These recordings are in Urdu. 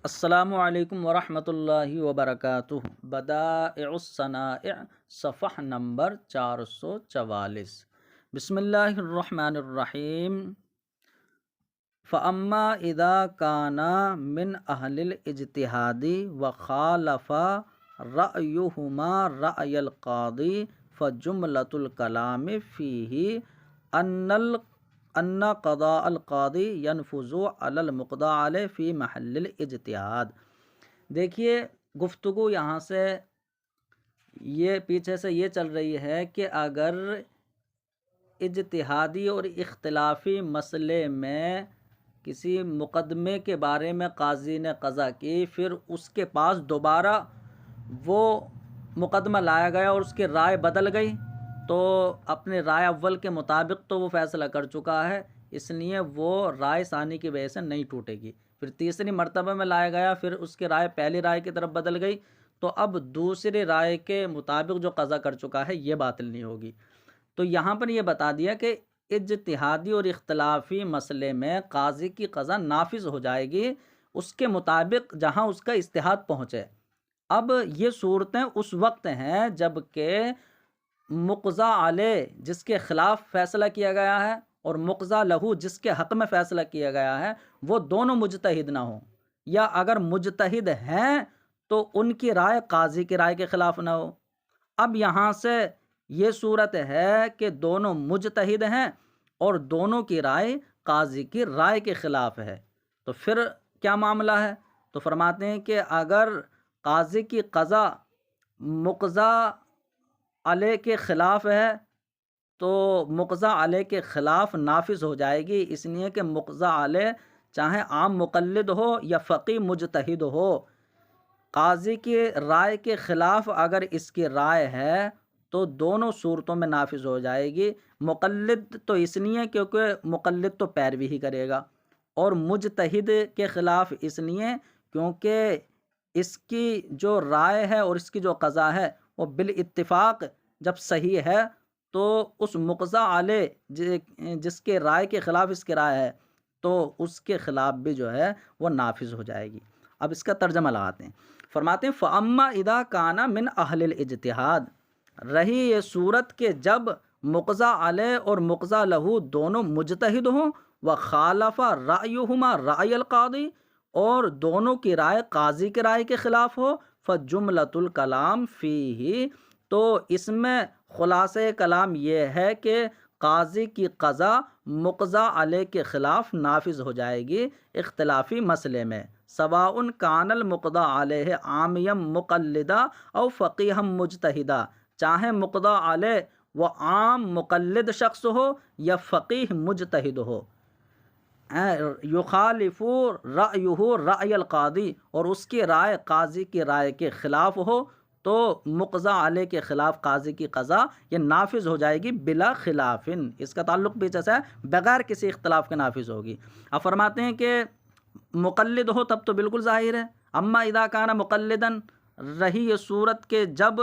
السلام علیکم ورحمۃ اللہ وبرکاتہ۔ بدائع الصنائع صفحہ نمبر 444۔ بسم اللہ الرحمن الرحیم۔ فَأَمَّا إِذَا كَانَ مِنْ أَهْلِ الْإِجْتِهَادِ وَخَالَفَ رَأْيُهُمَا رَأْيَ الْقَاضِي فَجُمْلَةُ الْكَلَامِ فِيهِ ان قضاء القاضی ينفذ علی المقضى علیہ فی محل الاجتہاد۔ دیکھیے گفتگو یہاں سے یہ پیچھے سے یہ چل رہی ہے کہ اگر اجتہادی اور اختلافی مسئلے میں کسی مقدمے کے بارے میں قاضی نے قضا کی، پھر اس کے پاس دوبارہ وہ مقدمہ لایا گیا اور اس کی رائے بدل گئی، تو اپنے رائے اول کے مطابق تو وہ فیصلہ کر چکا ہے، اس لیے وہ رائے ثانی کی وجہ سے نہیں ٹوٹے گی۔ پھر تیسری مرتبہ میں لایا گیا، پھر اس کی رائے پہلی رائے کی طرف بدل گئی، تو اب دوسری رائے کے مطابق جو قضا کر چکا ہے یہ باطل نہیں ہوگی۔ تو یہاں پر یہ بتا دیا کہ اجتہادی اور اختلافی مسئلے میں قاضی کی قضا نافذ ہو جائے گی اس کے مطابق جہاں اس کا اجتہاد پہنچے۔ اب یہ صورتیں اس وقت ہیں جب کہ مقضی علیہ جس کے خلاف فیصلہ کیا گیا ہے اور مقضی لہو جس کے حق میں فیصلہ کیا گیا ہے وہ دونوں مجتہد نہ ہوں، یا اگر مجتہد ہیں تو ان کی رائے قاضی کی رائے کے خلاف نہ ہو۔ اب یہاں سے یہ صورت ہے کہ دونوں مجتہد ہیں اور دونوں کی رائے قاضی کی رائے کے خلاف ہے، تو پھر کیا معاملہ ہے؟ تو فرماتے ہیں کہ اگر قاضی کی قضا مقضی علیہ کے خلاف ہے تو مقضی علیہ کے خلاف نافذ ہو جائے گی، اس لیے کہ مقضی علیہ چاہے عام مقلد ہو یا فقیہ مجتہد ہو، قاضی کی رائے کے خلاف اگر اس کی رائے ہے تو دونوں صورتوں میں نافذ ہو جائے گی۔ مقلد تو اس لیے کیونکہ مقلد تو پیروی ہی کرے گا، اور مجتہد کے خلاف اس لیے کیونکہ اس کی جو رائے ہے اور اس کی جو قضا ہے وہ بالاتفاق جب صحیح ہے تو اس مقضی علیہ جس کے رائے کے خلاف اس کی رائے ہے تو اس کے خلاف بھی جو ہے وہ نافذ ہو جائے گی۔ اب اس کا ترجمہ لگاتے ہیں، فرماتے ہیں فَأَمَّا إِذَا كَانَ مِنْ أَهْلِ الْإِجْتِهَادِ، رہی یہ صورت کہ جب مقضی علیہ اور مقضی لہو دونوں مجتہد ہوں، وَخَالَفَ رَأْيُهُمَا رَأْيَ الْقَاضِي، اور دونوں کی رائے قاضی کی رائے کے خلاف ہو، فَجُمْلَةُ الْكَلَامِ فِيهِ، تو اس میں خلاصہ کلام یہ ہے کہ قاضی کی قضا مقضی علیہ کے خلاف نافذ ہو جائے گی اختلافی مسئلے میں، سواء کان المقضی علیہ عامیا مقلدا او فقیہا مجتہدا، چاہے مقضی علیہ وہ عام مقلد شخص ہو یا فقیہ مجتہد ہو، یخالف رأیہ رأی القاضی، اور اس کی رائے قاضی کی رائے کے خلاف ہو تو مقضی علیہ کے خلاف قاضی کی قضا یہ نافذ ہو جائے گی بلا خلاف، اس کا تعلق پیچھے سے ہے بغیر کسی اختلاف کے نافذ ہوگی۔ اب فرماتے ہیں کہ مقلد ہو تب تو بالکل ظاہر ہے، اما اذا کان مقلدن، رہی یہ صورت کہ جب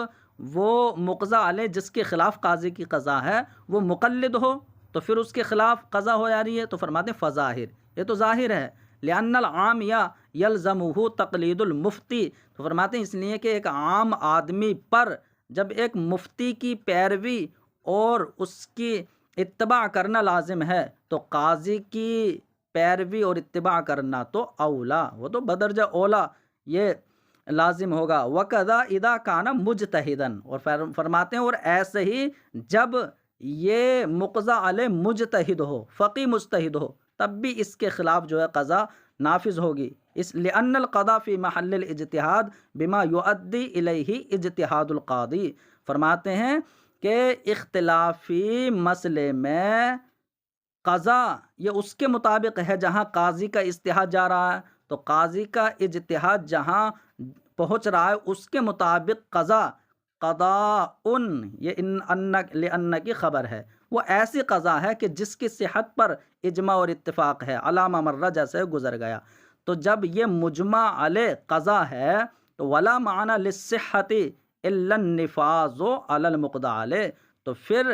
وہ مقضی علیہ جس کے خلاف قاضی کی قضا ہے وہ مقلد ہو تو پھر اس کے خلاف قضا ہو جا رہی ہے، تو فرماتے ہیں فظاہر، یہ تو ظاہر ہے، لأن العام یلزمہ تقلید المفتی، تو فرماتے ہیں اس لیے کہ ایک عام آدمی پر جب ایک مفتی کی پیروی اور اس کی اتباع کرنا لازم ہے تو قاضی کی پیروی اور اتباع کرنا تو اولا، وہ تو بدرجہ اولا یہ لازم ہوگا۔ وَكَذَا إِذَا كَانَ مُجْتَهِدًا، اور فرماتے ہیں اور ایسے ہی جب یہ مقضی علیہ مجتہد ہو، فقی مجتہد ہو، تب بھی اس کے خلاف جو ہے قضا نافذ ہوگی، اس لأن القضاء فی محل الاجتہاد بما یؤدی الیہ اجتہاد القاضی، فرماتے ہیں کہ اختلافی مسئلے میں قضا یہ اس کے مطابق ہے جہاں قاضی کا اجتہاد جا رہا ہے، تو قاضی کا اجتہاد جہاں پہنچ رہا ہے اس کے مطابق قضا قضاء، یہ لأن کی خبر ہے، وہ ایسی قضا ہے کہ جس کی صحت پر اجماع اور اتفاق ہے، علامہ مرہ جیسے گزر گیا۔ تو جب یہ مجمع علیہ قضا ہے تو ولا معنی للصحت الا النفاذ علی المقضى علیہ، تو پھر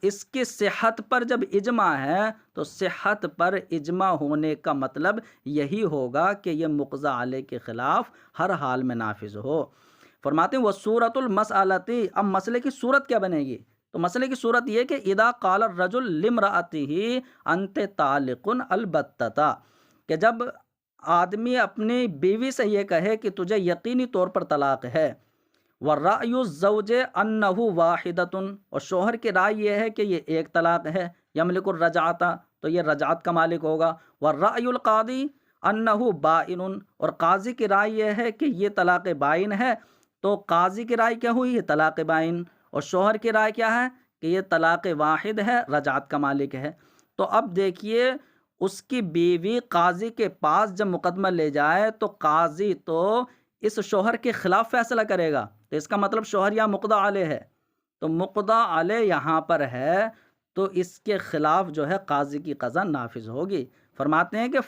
اس کی صحت پر جب اجماع ہے تو صحت پر اجماع ہونے کا مطلب یہی ہوگا کہ یہ مقضی علیہ کے خلاف ہر حال میں نافذ ہو۔ فرماتے ہیں وصورت المسألتی، اب مسئلے کی صورت کیا بنے گی؟ تو مسئلے کی صورت یہ کہ اذا قال الرجل لامرأته انت طالق البتہ، کہ جب آدمی اپنی بیوی سے یہ کہے کہ تجھے یقینی طور پر طلاق ہے، وَالرَّأْيُ الزَّوْجِ أَنَّهُ وَاحِدَةٌ، اور شوہر کی رائے یہ ہے کہ یہ ایک طلاق ہے، یملک الرجعۃ، تو یہ رجعت کا مالک ہوگا، وَالرَّأْيُ الْقَاضِي أَنَّهُ بَائِنٌ، اور قاضی کی رائے یہ ہے کہ یہ طلاق بائن ہے، تو قاضی کی رائے کیا ہوئی؟ یہ طلاق بائن، اور شوہر کی رائے کیا ہے؟ کہ یہ طلاق واحد ہے، رجعت کا مالک ہے۔ تو اب دیکھیے اس کی بیوی قاضی کے پاس جب مقدمہ لے جائے تو قاضی تو اس شوہر کے خلاف فیصلہ کرے گا، تو اس کا مطلب شوہر یہاں مقدع علیہ ہے، تو مقدع علیہ یہاں پر ہے تو اس کے خلاف جو ہے قاضی کی قضا نافذ ہوگی۔ فرماتے ہیں کہ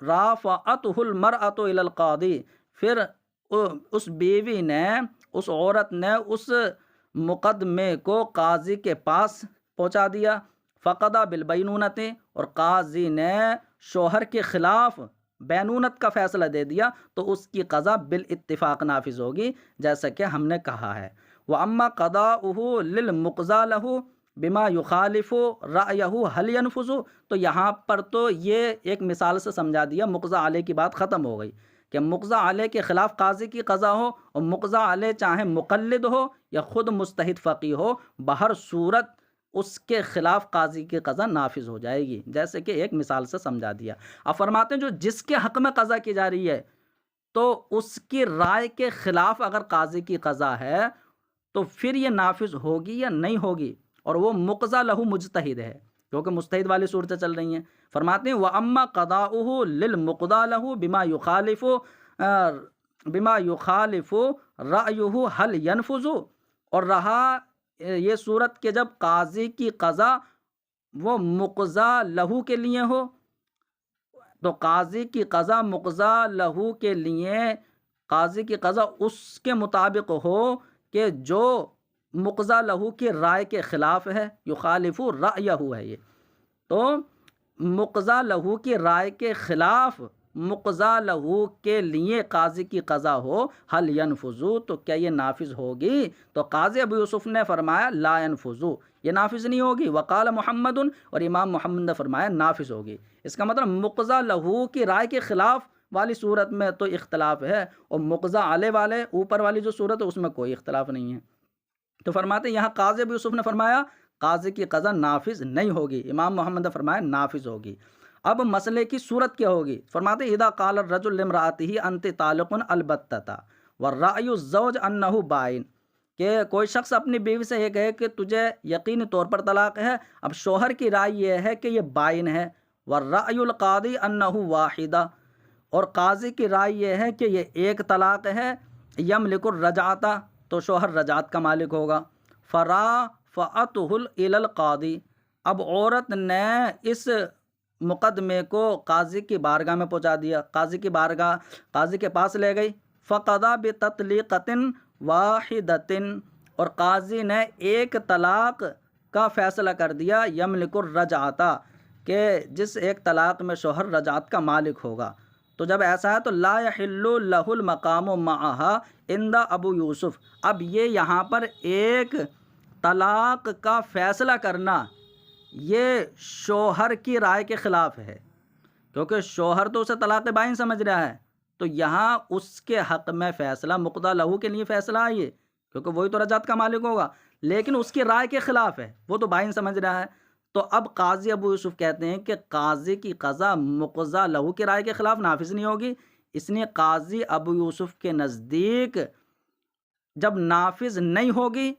رافعته المرأة الى القاضی، پھر اس بیوی نے، اس عورت نے اس مقدمے کو قاضی کے پاس پہنچا دیا، فقضى بالبینونۃ، اور قاضی نے شوہر کے خلاف بینونت کا فیصلہ دے دیا تو اس کی قضا بالاتفاق نافذ ہوگی، جیسا کہ ہم نے کہا ہے۔ وَأَمَّا قَضَاؤُهُ لِلْمُقْضَى لَهُ بِمَا يُخَالِفُ رَأْيَهُ هَلْ يَنْفُذُ، تو یہاں پر تو یہ ایک مثال سے سمجھا دیا، مقضی علیہ کی بات ختم ہو گئی کہ مقضی علیہ کے خلاف قاضی کی قضا ہو، اور مقضی علیہ چاہے مقلد ہو یا خود مجتہد فقیہ ہو، بہر صورت اس کے خلاف قاضی کی قضا نافذ ہو جائے گی، جیسے کہ ایک مثال سے سمجھا دیا۔ اب فرماتے ہیں جو جس کے حق میں قضا کی جا رہی ہے تو اس کی رائے کے خلاف اگر قاضی کی قضا ہے تو پھر یہ نافذ ہوگی یا نہیں ہوگی، اور وہ مقضی لہو مجتہد ہے، کیونکہ مجتہد والی صورتیں چل رہی ہیں۔ فرماتے ہیں وَأَمَّا قَضَاؤُهُ لِلْمُقْضَى لَهُ بِمَا يُخَالِفُ رَأْيُهُ هَلْ يَنْفُذُ، اور رہا یہ صورت کہ جب قاضی کی قضا وہ مقضی لہو کے لیے ہو، تو قاضی کی قضا مقضی لہو کے لیے، قاضی کی قضا اس کے مطابق ہو کہ جو مقضی لہو کی رائے کے خلاف ہے، یخالف رأیہ ہے یہ، تو مقضی لہو کی رائے کے خلاف مقضی لہو کے لیے قاضی کی قضا ہو، حل ینفذو، تو کیا یہ نافذ ہوگی؟ تو قاضی ابو یوسف نے فرمایا لا ینفذو، یہ نافذ نہیں ہوگی۔ وقال محمد، اور امام محمد نے فرمایا نافذ ہوگی۔ اس کا مطلب مقضی لہو کی رائے کے خلاف والی صورت میں تو اختلاف ہے، اور مقضی علیہ والے اوپر والی جو صورت ہے اس میں کوئی اختلاف نہیں ہے۔ تو فرماتے ہیں یہاں قاضی ابو یوسف نے فرمایا قاضی کی قضا نافذ نہیں ہوگی، امام محمد نے فرمایا نافذ ہوگی۔ اب مسئلے کی صورت کیا ہوگی؟ فرماتے ہیں اذا قال الرجل لامرأته انت طالق البتہ والرأی الزوج انه بائن، کہ کوئی شخص اپنی بیوی سے یہ کہے کہ تجھے یقینی طور پر طلاق ہے، اب شوہر کی رائے یہ ہے کہ یہ بائن ہے، والرأی القاضی انه واحدہ، اور قاضی کی رائے یہ ہے کہ یہ ایک طلاق ہے، یملک الرجعۃ، تو شوہر رجعت کا مالک ہوگا۔ فرافعته الی القاضی، اب عورت نے اس مقدمے کو قاضی کی بارگاہ میں پہنچا دیا، قاضی کے پاس لے گئی، فقضى بتطلیقۃ واحدۃ، اور قاضی نے ایک طلاق کا فیصلہ کر دیا، یملک الرجعۃ، کہ جس ایک طلاق میں شوہر رجعت کا مالک ہوگا۔ تو جب ایسا ہے تو لا یحل لہ المقام معها عند ابو یوسف، اب یہ یہاں پر ایک طلاق کا فیصلہ کرنا یہ شوہر کی رائے کے خلاف ہے، کیونکہ شوہر تو اسے طلاق بائن سمجھ رہا ہے، تو یہاں اس کے حق میں فیصلہ مقضی لہو کے لیے فیصلہ آئیے، کیونکہ وہی تو رجعت کا مالک ہوگا، لیکن اس کی رائے کے خلاف ہے، وہ تو بائن سمجھ رہا ہے۔ تو اب قاضی ابو یوسف کہتے ہیں کہ قاضی کی قضا مقضی لہو کی رائے کے خلاف نافذ نہیں ہوگی، اس لیے قاضی ابو یوسف کے نزدیک جب نافذ نہیں ہوگی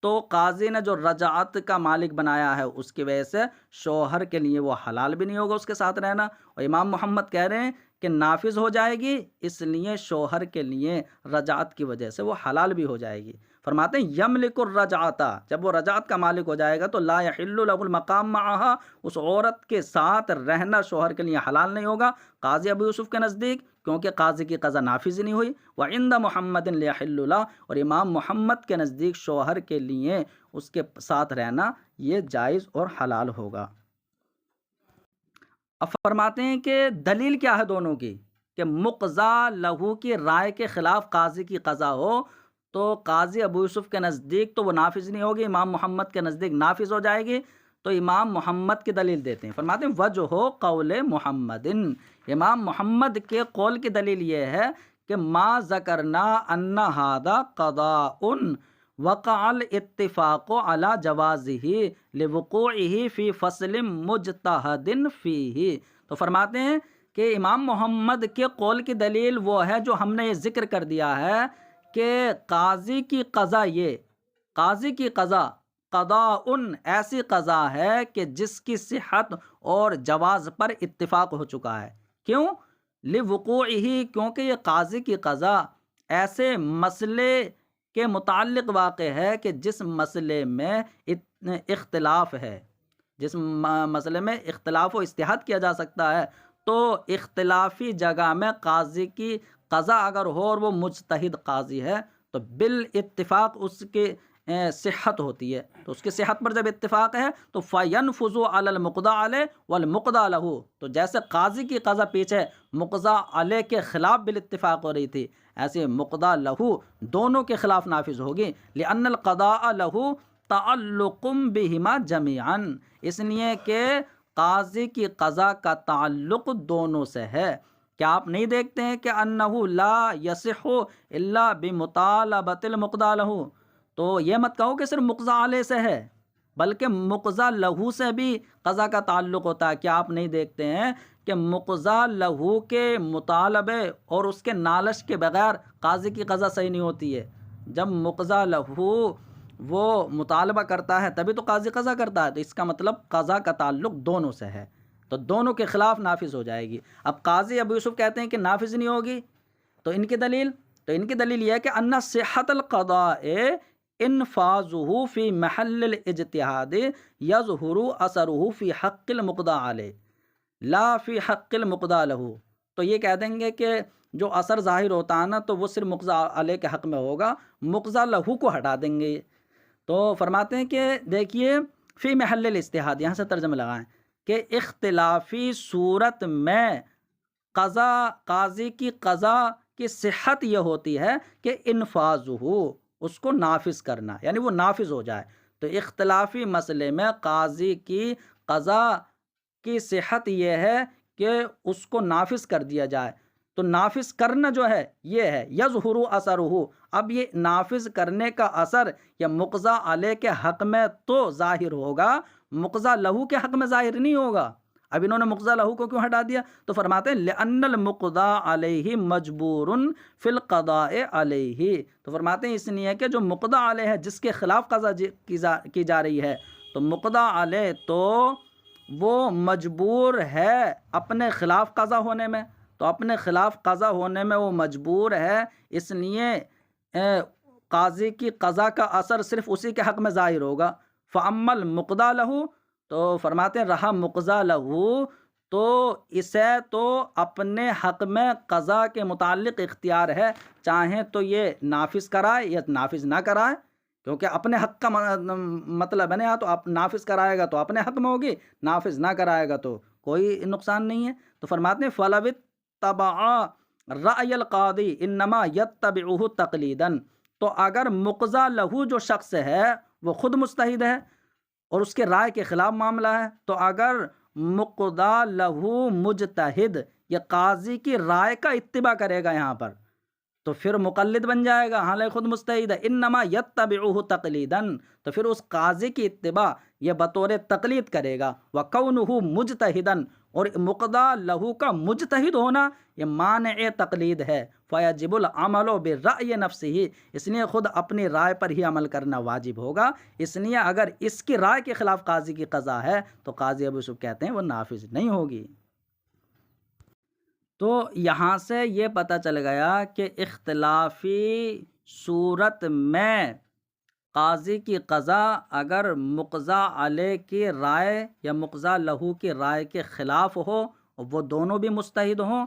تو قاضی نے جو رجعت کا مالک بنایا ہے اس کی وجہ سے شوہر کے لیے وہ حلال بھی نہیں ہوگا اس کے ساتھ رہنا، اور امام محمد کہہ رہے ہیں کہ نافذ ہو جائے گی، اس لیے شوہر کے لیے رجعت کی وجہ سے وہ حلال بھی ہو جائے گی۔ فرماتے ہیں یملک الرجعۃ، جب وہ رجعت کا مالک ہو جائے گا تو لا یحل له المقام معها، اس عورت کے ساتھ رہنا شوہر کے لیے حلال نہیں ہوگا قاضی ابو یوسف کے نزدیک، کیونکہ قاضی کی قضا نافذ نہیں ہوئی۔ وعند محمد لیحل له، اور امام محمد کے نزدیک شوہر کے لیے اس کے ساتھ رہنا یہ جائز اور حلال ہوگا۔ اب فرماتے ہیں کہ دلیل کیا ہے دونوں کی، کہ مقضا لہو کی رائے کے خلاف قاضی کی قضا ہو تو قاضی ابو یوسف کے نزدیک تو وہ نافذ نہیں ہوگی، امام محمد کے نزدیک نافذ ہو جائے گی۔ تو امام محمد کی دلیل دیتے ہیں، فرماتے ہیں وجہ ہو قول محمد، امام محمد کے قول کی دلیل یہ ہے کہ ما ذکرنا ان ھذا قضاء وقع الاتفاق على جوازه لوقوعه في فصل مجتہد فيه۔ تو فرماتے ہیں کہ امام محمد کے قول کی دلیل وہ ہے جو ہم نے یہ ذکر کر دیا ہے کہ قاضی کی قضا، یہ قاضی کی قضا قضاء ایسی قضا ہے کہ جس کی صحت اور جواز پر اتفاق ہو چکا ہے۔ کیوں؟ لوقوعه، کیونکہ یہ قاضی کی قضا ایسے مسئلے کے متعلق واقع ہے کہ جس مسئلے میں اختلاف ہے، جس مسئلے میں اختلاف و اجتہاد کیا جا سکتا ہے، تو اختلافی جگہ میں قاضی کی قضا اگر ہو اور وہ مجتہد قاضی ہے تو بالاتفاق اس کی صحت ہوتی ہے۔ تو اس کی صحت پر جب اتفاق ہے تو فَيَنْفُذُ عَلَى الْمُقْضَى عَلَيْهِ وَالْمُقْضَى لَهُ، تو جیسے قاضی کی قضا پیچھے مقضی علیہ کے خلاف بالاتفاق ہو رہی تھی، ایسے مقضی لہو دونوں کے خلاف نافذ ہوگی۔ لِأَنَّ الْقَضَاءَ لَهُ تَعَلُّقٌ بِهِمَا جَمِيعًا، اس لیے کہ قاضی کی قضا کا تعلق دونوں سے ہے۔ کیا آپ نہیں دیکھتے ہیں کہ أَنَّهُ لَا يَصِحُّ إِلَّا بِمُطَالَبَةِ الْمُقْضَى لَهُ، تو یہ مت کہو کہ صرف مقضی علیہ سے ہے، بلکہ مقضی لہو سے بھی قضا کا تعلق ہوتا ہے۔ کیا آپ نہیں دیکھتے ہیں کہ مقضی لہو کے مطالبے اور اس کے نالش کے بغیر قاضی کی قضا صحیح نہیں ہوتی ہے؟ جب مقضی لہو وہ مطالبہ کرتا ہے تبھی تو قاضی قضا کرتا ہے، تو اس کا مطلب قضا کا تعلق دونوں سے ہے، تو دونوں کے خلاف نافذ ہو جائے گی۔ اب قاضی ابو یوسف کہتے ہیں کہ نافذ نہیں ہوگی، تو ان کی دلیل یہ ہے کہ ان صحت القضاء انفاذہ فی محل الاجتہاد یظہر اثرہ فی حق المقضی علیہ لا فی حق المقضی لہ، تو یہ کہہ دیں گے کہ جو اثر ظاہر ہوتا ہے نا تو وہ صرف مقضی علیہ کے حق میں ہوگا، مقضی لہو کو ہٹا دیں گے۔ تو فرماتے ہیں کہ دیکھیے فی محل الاجتہاد، یہاں سے ترجمہ لگائیں کہ اختلافی صورت میں قاضی کی قضا کی صحت یہ ہوتی ہے کہ انفاذہ، اس کو نافذ کرنا، یعنی وہ نافذ ہو جائے۔ تو اختلافی مسئلے میں قاضی کی قضا کی صحت یہ ہے کہ اس کو نافذ کر دیا جائے۔ تو نافذ کرنا جو ہے یہ ہے یظہر اثرہ، اب یہ نافذ کرنے کا اثر یا مقضی علیہ کے حق میں تو ظاہر ہوگا، مقضی لہو کے حق میں ظاہر نہیں ہوگا۔ اب انہوں نے مقضی لہو کو کیوں ہٹا دیا؟ تو فرماتے ہیں لأن المقضی علیہ مجبور فی القضاء علیہ، تو فرماتے ہیں اس لیے کہ جو مقضی علیہ ہے، جس کے خلاف قضا کی جا رہی ہے، تو مقضی علیہ تو وہ مجبور ہے اپنے خلاف قضا ہونے میں، تو اپنے خلاف قضا ہونے میں وہ مجبور ہے، اس لیے قاضی کی قضا کا اثر صرف اسی کے حق میں ظاہر ہوگا۔ فَأَمَّا الْمُقْضَى لَهُ، تو فرماتے ہیں رہا مقضی لہو، تو اسے تو اپنے حق میں قضا کے متعلق اختیار ہے، چاہیں تو یہ نافذ کرائے یا نافذ نہ کرائے، کیونکہ اپنے حق کا مطلب ہے نا، تو آپ نافذ کرائے گا تو اپنے حق میں ہوگی، نافذ نہ کرائے گا تو کوئی نقصان نہیں ہے۔ تو فرماتے ہیں فَلَوِ اتَّبَعَ رَأْيَ الْقَاضِي إِنَّمَا يَتَّبِعُهُ تَقْلِيدًا، تو اگر مقضی لہو جو شخص ہے وہ خود مجتہد ہے اور اس کے رائے کے خلاف معاملہ ہے، تو اگر مقضی لہو مجتہد یا قاضی کی رائے کا اتباع کرے گا یہاں پر، تو پھر مقلد بن جائے گا، حالانکہ خود مجتہد ہے۔ انما یتبعہ تقلیدا، تو پھر اس قاضی کی اتباع یہ بطور تقلید کرے گا۔ وکونہ مجتہدا، اور مقضی لہو کا مجتہد ہونا یہ مانع تقلید ہے۔ فیجب العمل برأی نفسہ، اس لیے خود اپنی رائے پر ہی عمل کرنا واجب ہوگا۔ اس لیے اگر اس کی رائے کے خلاف قاضی کی قضا ہے تو قاضی ابو یوسف کہتے ہیں وہ نافذ نہیں ہوگی۔ تو یہاں سے یہ پتہ چل گیا کہ اختلافی صورت میں قاضی کی قضا اگر مقضی علیہ کی رائے یا مقضی لہو کی رائے کے خلاف ہو، وہ دونوں بھی مستحد ہوں،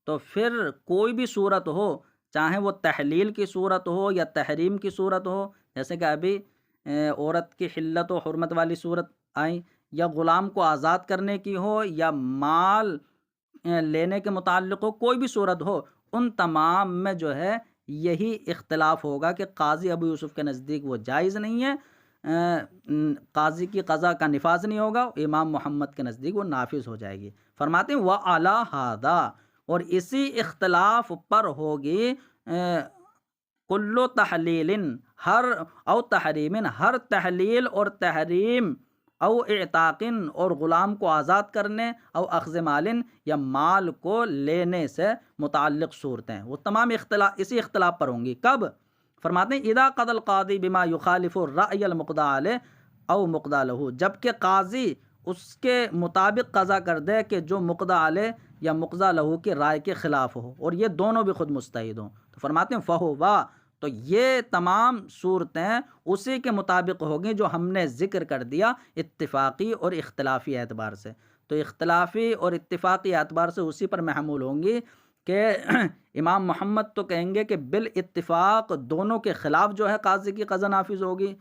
تو پھر کوئی بھی صورت ہو، چاہے وہ تحلیل کی صورت ہو یا تحریم کی صورت ہو، جیسے کہ ابھی عورت کی حلت و حرمت والی صورت آئیں، یا غلام کو آزاد کرنے کی ہو، یا مال لینے کے متعلق ہو، کوئی بھی صورت ہو، ان تمام میں جو ہے یہی اختلاف ہوگا کہ قاضی ابو یوسف کے نزدیک وہ جائز نہیں ہے، قاضی کی قضا کا نفاذ نہیں ہوگا، امام محمد کے نزدیک وہ نافذ ہو جائے گی۔ فرماتے ہیں وَعَلَى هَذَا، اور اسی اختلاف پر ہوگی کلو تحلیل ہر او تحریم، ہر تحلیل اور تحریم، او اعتاقن اور غلام کو آزاد کرنے، او اخذ مالن یا مال کو لینے سے متعلق صورتیں، وہ تمام اسی اختلاف پر ہوں گی۔ کب؟ فرماتے ہیں اذا قضى القاضی بما یخالف الرأی المقضی علیہ او مقضی لہ، جب کہ قاضی اس کے مطابق قضا کر دے کہ جو مقضی علیہ یا مقضی لہ کی رائے کے خلاف ہو، اور یہ دونوں بھی خود مستحد ہوں، تو فرماتے ہیں فہو، تو یہ تمام صورتیں اسی کے مطابق ہوگی جو ہم نے ذکر کر دیا اتفاقی اور اختلافی اعتبار سے۔ تو اختلافی اور اتفاقی اعتبار سے اسی پر محمول ہوں گی کہ امام محمد تو کہیں گے کہ بالاتفاق دونوں کے خلاف جو ہے قاضی کی قضا نافذ ہوگی،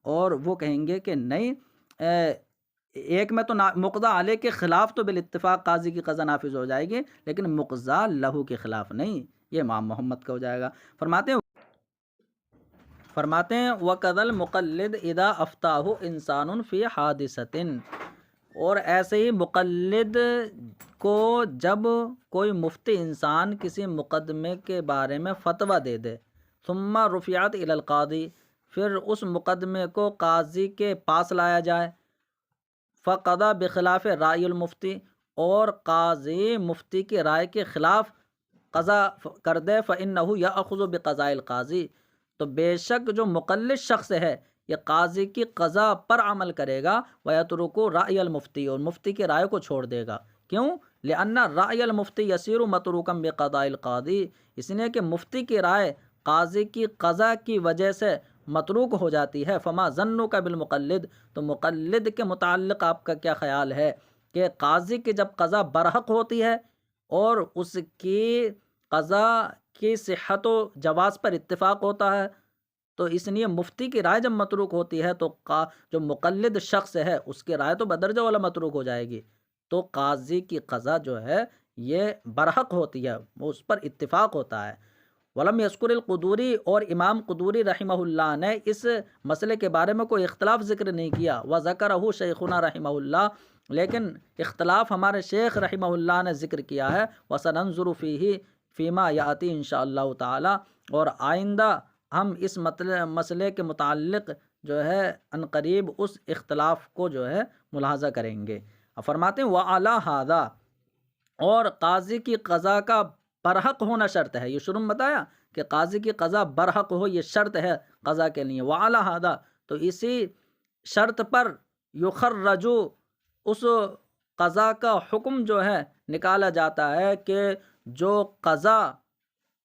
اور وہ کہیں گے کہ نہیں، ایک میں تو مقضی علیہ کے خلاف تو بالاتفاق قاضی کی قضا نافذ ہو جائے گی، لیکن مقضی لہو کے خلاف نہیں، یہ امام محمد کا ہو جائے گا۔ فرماتے ہیں وَقَذَا الْمُقَلِّدُ اِذَا أَفْتَاهُ إِنسَانٌ فِي حَادِثَةٍ، اور ایسے ہی مقلد کو جب کوئی مفتی انسان کسی مقدمے کے بارے میں فتویٰ دے دے، ثم رفعت الی القاضی، پھر اس مقدمے کو قاضی کے پاس لایا جائے، فقضى بخلاف رائے المفتی، اور قاضی مفتی کی رائے کے خلاف قضا کر دے، فإنه يأخذ بقضاء القاضی، تو بے شک جو مقلد شخص ہے یہ قاضی کی قضا پر عمل کرے گا، وَيَتْرُكُ رَأْيَ الْمُفْتِي، اور مفتی کی رائے کو چھوڑ دے گا۔ کیوں؟ لِأَنَّ رَأْيَ الْمُفْتِي يَصِيرُ مَتْرُوكًا بِقَضَاءِ الْقَاضِي، اس لیے کہ مفتی کی رائے قاضی کی قضا کی وجہ سے متروک ہو جاتی ہے۔ فما ظنک بالمقلد، تو مقلد کے متعلق آپ کا کیا خیال ہے کہ قاضی کی جب قضا برحق ہوتی ہے اور اس کی قضا کی صحت و جواز پر اتفاق ہوتا ہے، تو اس لیے مفتی کی رائے جب متروک ہوتی ہے تو جو مقلد شخص ہے اس کی رائے تو بدرجہ والا متروک ہو جائے گی، تو قاضی کی قضا جو ہے یہ برحق ہوتی ہے، وہ اس پر اتفاق ہوتا ہے۔ ولم یذکر القدوری، اور امام قدوری رحمہ اللہ نے اس مسئلے کے بارے میں کوئی اختلاف ذکر نہیں کیا، وذکرہ شیخنا رحمہ اللہ، لیکن اختلاف ہمارے شیخ رحمہ اللہ نے ذکر کیا ہے، وسننظر فیہ فیما یاتی انشاءاللہ تعالی، اور آئندہ ہم اس مسئلے کے متعلق جو ہے عنقریب اس اختلاف کو جو ہے ملاحظہ کریں گے۔ فرماتے ہیں وَعَلَى هَذَا، اور قاضی کی قضا کا برحق ہونا شرط ہے، یہ شروع میں بتایا کہ قاضی کی قضا برحق ہو یہ شرط ہے قضا کے لیے، وَعَلَى هَذَا، تو اسی شرط پر یخرج، اس قضا کا حکم جو ہے نکالا جاتا ہے کہ جو قضا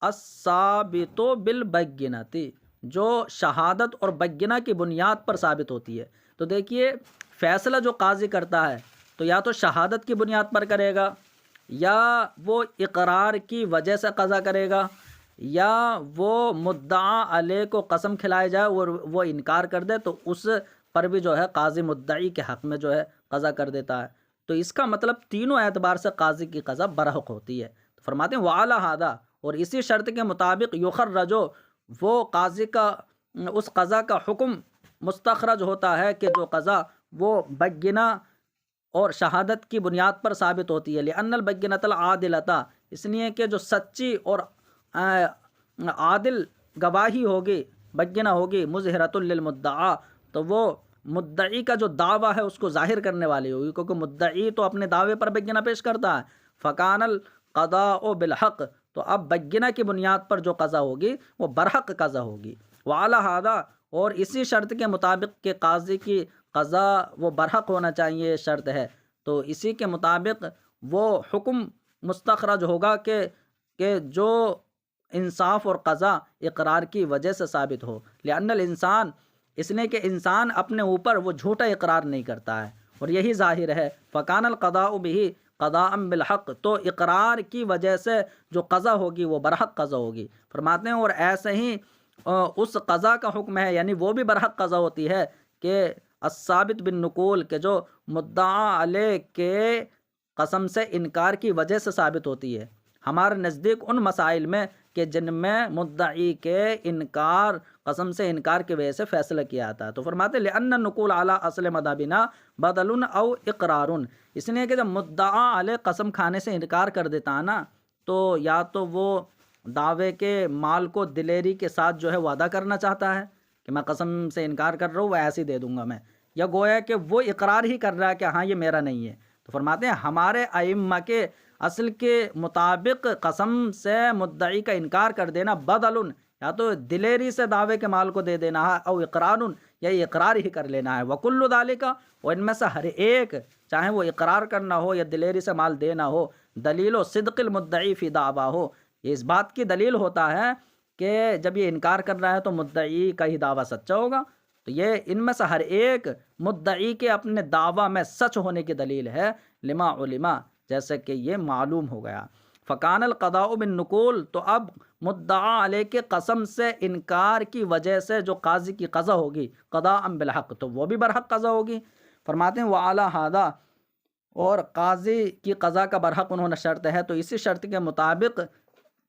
الثابت بالبینۃ، جو شہادت اور بینہ کی بنیاد پر ثابت ہوتی ہے۔ تو دیکھیے فیصلہ جو قاضی کرتا ہے تو یا تو شہادت کی بنیاد پر کرے گا، یا وہ اقرار کی وجہ سے قضا کرے گا، یا وہ مدعا علیہ کو قسم کھلائے جائے اور وہ انکار کر دے تو اس پر بھی جو ہے قاضی مدعی کے حق میں جو ہے قضا کر دیتا ہے۔ تو اس کا مطلب تینوں اعتبار سے قاضی کی قضا برحق ہوتی ہے۔ تو فرماتے ہیں وَعَلَى هَذَا، اور اسی شرط کے مطابق یخرج، وہ قاضی کا اس قضا کا حکم مستخرج ہوتا ہے کہ جو قضا وہ بینہ اور شہادت کی بنیاد پر ثابت ہوتی ہے، لأن البینۃ العادلۃ، اس لیے کہ جو سچی اور عادل گواہی ہوگی، بینہ ہوگی، مظہرۃ للمدعا، تو وہ مدعی کا جو دعویٰ ہے اس کو ظاہر کرنے والی ہوگی، کیونکہ مدعی تو اپنے دعوے پر بینہ پیش کرتا ہے۔ فکان القضاء بالحق، تو اب بینہ کی بنیاد پر جو قضا ہوگی وہ برحق قضا ہوگی۔ وعلی ہذا، اور اسی شرط کے مطابق کہ قاضی کی قضا وہ برحق ہونا چاہیے شرط ہے، تو اسی کے مطابق وہ حکم مستخرج ہوگا کہ جو انصاف اور قضا اقرار کی وجہ سے ثابت ہو۔ لأن الانسان اس لیے کہ انسان اپنے اوپر وہ جھوٹا اقرار نہیں کرتا ہے، اور یہی ظاہر ہے۔ فکان القضاء به قضاء بالحق، تو اقرار کی وجہ سے جو قضا ہوگی وہ برحق قضا ہوگی۔ فرماتے ہیں اور ایسے ہی اس قضا کا حکم ہے، یعنی وہ بھی برحق قضا ہوتی ہے کہ الثابت بالنقول، کہ جو مدعا علیہ کے قسم سے انکار کی وجہ سے ثابت ہوتی ہے ہمارے نزدیک ان مسائل میں کہ جن میں مدعی کے انکار قسم سے انکار کی وجہ سے فیصلہ کیا جاتا ہے۔ تو فرماتے ہیں لأن النقول علی اصل مذہبنا بدل او اقرار، اس لیے کہ جب مدعا علیہ قسم کھانے سے انکار کر دیتا ہے نا، تو یا تو وہ دعوے کے مال کو دلیری کے ساتھ جو ہے وعدہ کرنا چاہتا ہے کہ میں قسم سے انکار کر رہا ہوں، وہ ایسے ہی دے دوں گا میں، یا گویا کہ وہ اقرار ہی کر رہا ہے کہ ہاں یہ میرا نہیں ہے۔ تو فرماتے ہیں ہمارے ائمہ کے اصل کے مطابق قسم سے مدعی کا انکار کر دینا بدل، یا تو دلیری سے دعوے کے مال کو دے دینا ہے، او اقرار، یا اقرار ہی کر لینا ہے۔ وکل ذالک، اور ان میں سے ہر ایک، چاہے وہ اقرار کرنا ہو یا دلیری سے مال دینا ہو، دلیل و صدق المدعی فی دعویٰ ہو، یہ اس بات کی دلیل ہوتا ہے کہ جب یہ انکار کر رہا ہے تو مدعی کا ہی دعویٰ سچا ہوگا۔ تو یہ ان میں سے ہر ایک مدعی کے اپنے دعویٰ میں سچ ہونے کی دلیل ہے، لما علما، جیسے کہ یہ معلوم ہو گیا۔ فکان القضاء بالنقول، تو اب مدعا علیہ کے قسم سے انکار کی وجہ سے جو قاضی کی قضا ہوگی قضاء بالحق، تو وہ بھی برحق قضا ہوگی۔ فرماتے ہیں وعلی ھذا، اور قاضی کی قضا کا برحق انہوں نے شرط ہے، تو اسی شرط کے مطابق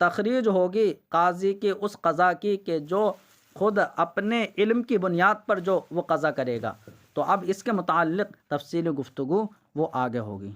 تخریج ہوگی قاضی کی اس قضا کی کہ جو خود اپنے علم کی بنیاد پر جو وہ قضا کرے گا۔ تو اب اس کے متعلق تفصیلی گفتگو وہ آگے ہوگی۔